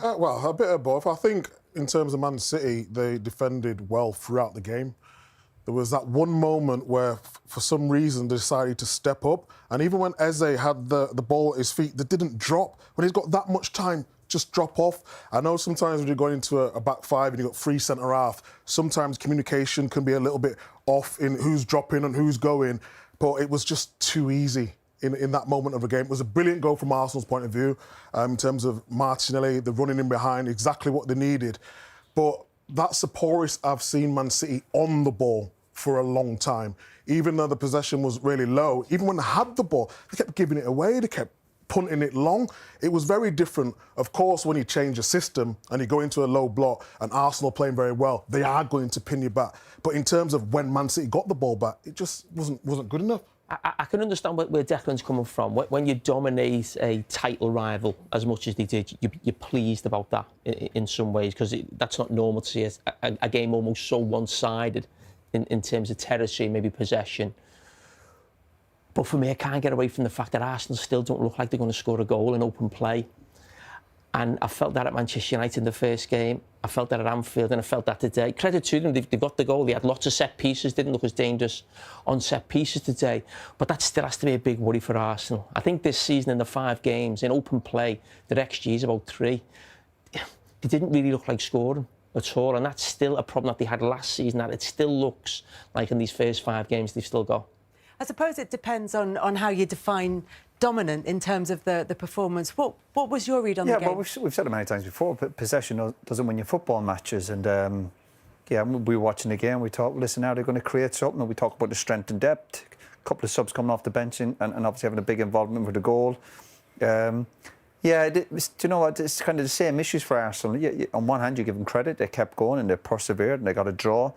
Well, a bit of both. I think in terms of Man City, they defended well throughout the game. There was that one moment where, for some reason, they decided to step up. And even when Eze had the ball at his feet, they didn't drop. When he's got that much time, just drop off. I know sometimes when you're going into a back five and you've got three centre-half, sometimes communication can be a little bit off in who's dropping and who's going. But it was just too easy in that moment of a game. It was a brilliant goal from Arsenal's point of view, in terms of Martinelli, the running in behind, exactly what they needed. But that's the poorest I've seen Man City on the ball for a long time. Even though the possession was really low, even when they had the ball, they kept giving it away, they kept punting it long. It was very different. Of course, when you change a system and you go into a low block and Arsenal playing very well, they are going to pin you back. But in terms of when Man City got the ball back, it just wasn't good enough. I can understand where Declan's coming from. When you dominate a title rival as much as they did, you're pleased about that in some ways, because that's not normal to see a game almost so one-sided in terms of territory, maybe possession. But for me, I can't get away from the fact that Arsenal still don't look like they're going to score a goal in open play. And I felt that at Manchester United in the first game. I felt that at Anfield, and I felt that today. Credit to them, they've got the goal. They had lots of set pieces, didn't look as dangerous on set pieces today. But that still has to be a big worry for Arsenal. I think this season in the 5 games, in open play, their XG is about 3. They didn't really look like scoring at all, and that's still a problem that they had last season, that it still looks like in these first 5 games they've still got. I suppose it depends on how you define dominant in terms of the performance. What was your read on the game? Yeah, well, we've said it many times before, but possession doesn't win your football matches. And, yeah, we were watching the game, we thought, listen, now they're going to create something. And we talk about the strength and depth, a couple of subs coming off the bench and obviously having a big involvement with the goal. Yeah, do you know what? It's kind of the same issues for Arsenal. On one hand, you give them credit, they kept going and they persevered and they got a draw.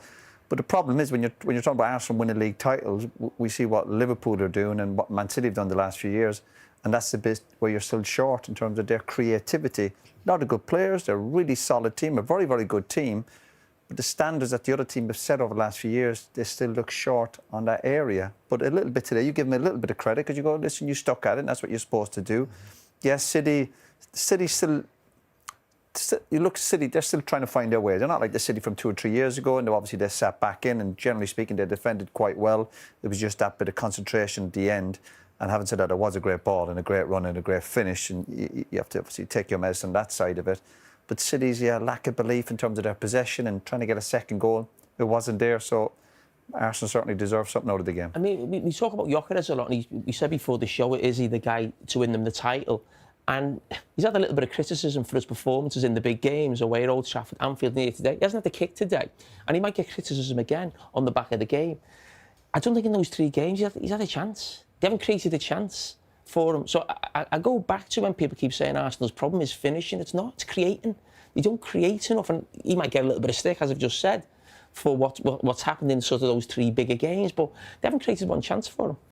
But the problem is when you're talking about Arsenal winning league titles, we see what Liverpool are doing and what Man City have done the last few years, and that's the bit where you're still short in terms of their creativity. A lot of good players, they're a really solid team, a very, very good team, but the standards that the other team have set over the last few years, they still look short on that area. But a little bit today, you give them a little bit of credit because you go, listen, you stuck at it, and that's what you're supposed to do. Yes, City still... You look at City, they're still trying to find their way. They're not like the City from 2 or 3 years ago, and obviously they sat back in, and generally speaking, they defended quite well. It was just that bit of concentration at the end. And having said that, it was a great ball and a great run and a great finish, and you have to obviously take your medicine on that side of it. But City's lack of belief in terms of their possession and trying to get a second goal, it wasn't there. So Arsenal certainly deserve something out of the game. I mean, we talk about Gyökeres a lot, and we said before the show, is he the guy to win them the title? And he's had a little bit of criticism for his performances in the big games away at Old Trafford, Anfield, near today. He hasn't had the kick today, and he might get criticism again on the back of the game. I don't think in those 3 games he's had a chance. They haven't created a chance for him. So I go back to when people keep saying Arsenal's problem is finishing. It's not. It's creating. They don't create enough, and he might get a little bit of stick, as I've just said, for what's happened in sort of those 3 bigger games, but they haven't created one chance for him.